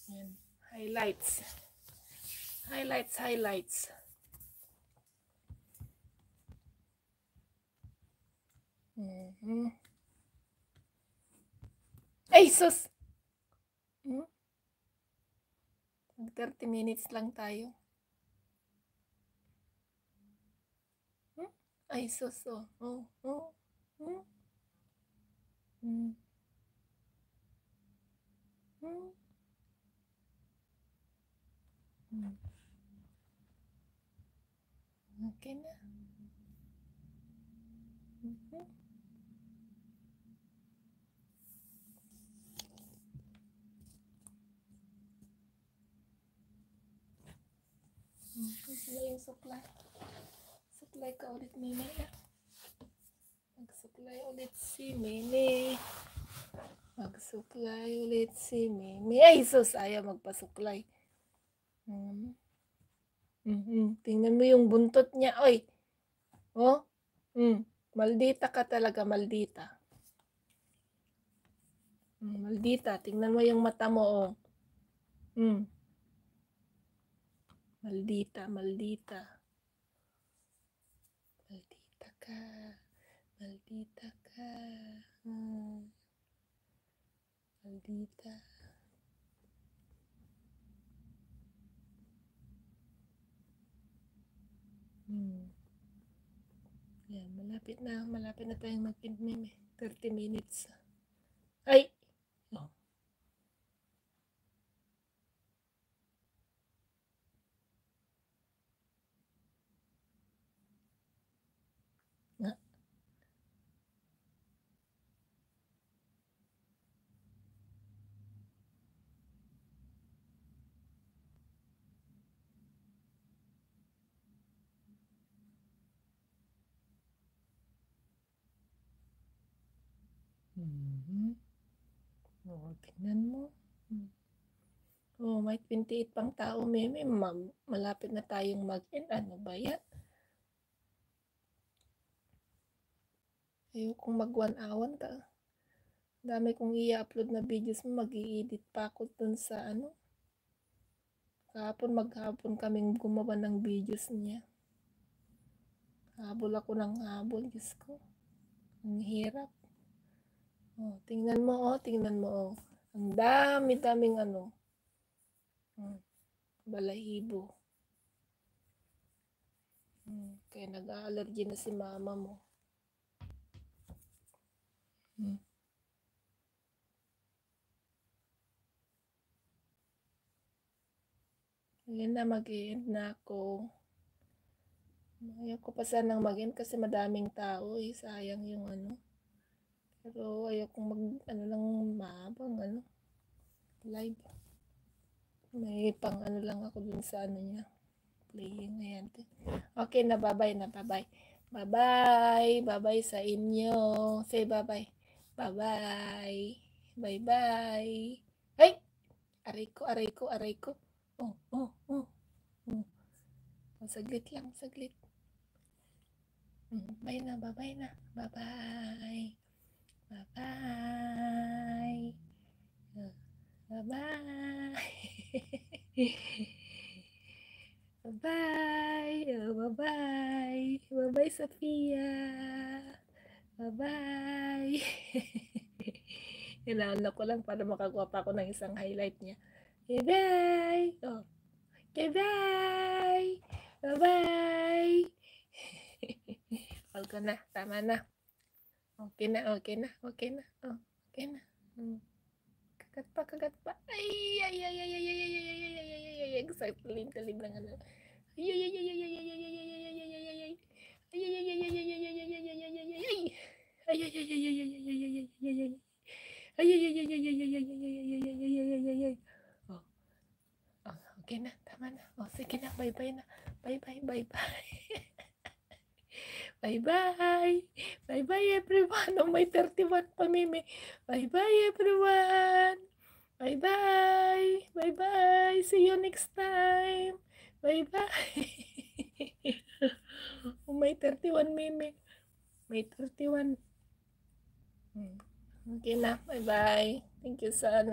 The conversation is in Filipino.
Yan. Highlights. Highlights. Ay, sus! 30 minutes lang tayo. Ay, sus, oh. Okay na. Gusto na yung suklay. Suklay ka ulit, Mimi. Magsuklay ulit si Mimi. Ay, sus, ayaw magpasuklay. Tingnan mo yung buntot niya, oy. Oh, maldita ka talaga, maldita. Maldita, tingnan mo yung mata mo, oh. Maldita. Maldita ka. Maldita. Yan, malapit na tayong mag-meme. 30 minutes. Ay! Oh. Nga. Oh, tingnan mo. Oh, may 28 pang tao, Meme. Malapit na tayong mag-end. Ano ba yan? Ayokong mag 1 hour ka. Dami kong i-upload na videos mo. Mag-i-edit pa ako dun sa ano. Maghapon kaming gumawa ng videos niya. Habol ako ng habol. Diyos ko. Ang hirap. Oh, tingnan mo. Ang dami-daming ano. Balahibo. Kaya nag-allergy na si mama mo. Ayan na, mag-end na ako. Ayaw ko pa sanang mag-end kasi madaming tao eh. Sayang yung ano. Pero ayaw kong lang mahabang live. May pang lang ako dun sa niya. Playing. Ayan. Okay na, bye-bye na, bye-bye. Bye-bye. Bye-bye sa inyo. Say bye-bye. Bye-bye. Bye-bye. Ay! Aray ko. Oh. Saglit lang. Bye na. Bye-bye. Bye-bye. Bye-bye. Bye-bye. Bye-bye, Sophia. Bye-bye. Inaanap ko lang para makakuha pa ako ng isang highlight niya. Bye-bye. Oh. Bye-bye. Bye-bye. All ko na. Tama na. Okay na. Oh, okay na. Kagat pa. Ay. Sakit talim lang ano. Okay na, tama na. Oh, sige na, bye-bye na. Bye-bye. Bye-bye everyone. Oh, may 31 pa, Mimi. Bye-bye everyone. Bye-bye. See you next time. Bye-bye. Oh, may 31, Mimi. May 31. Okay na. Bye-bye. Thank you, sana.